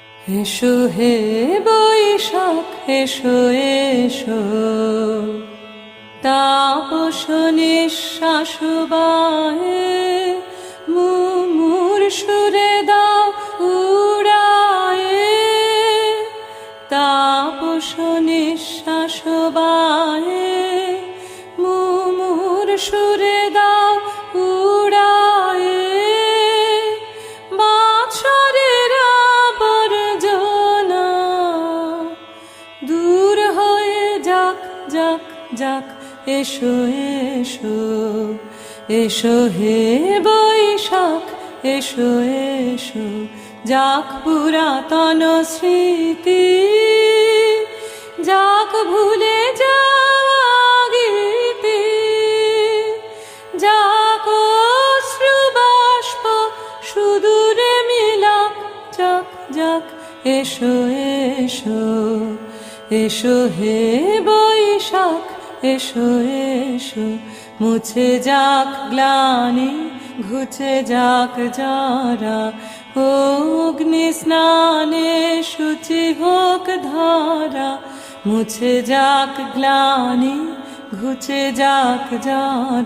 এসো হে বৈশাখ এসো এসো, তাপস নিঃশ্বাস বাহে মুমুর সুরে দাও উড়ায়ে, তাপস নিঃশ্বাস বাহে মুমুর সুরে দাও উড়ায়ে। বাছরের আবর্জনা দূর হয়ে যাক যাক যাক, এসো এসো এসো হে বৈশাখ এসো এসো, যাক পুরাতন স্মৃতি, যাক ভুলে যাওয়া গীতি, যাক অশ্রুবাষ্প সুদূরে মিলাক, যাক যাক এসো এসো এসো হে বৈশাখ এসো এসো। মুছে যাক গ্লানি ঘুচে যাক যারা, অগ্নি স্নানে শুচি হোক ধারা। মুছে যাক গ্লানি ঘুচে যাক যারা।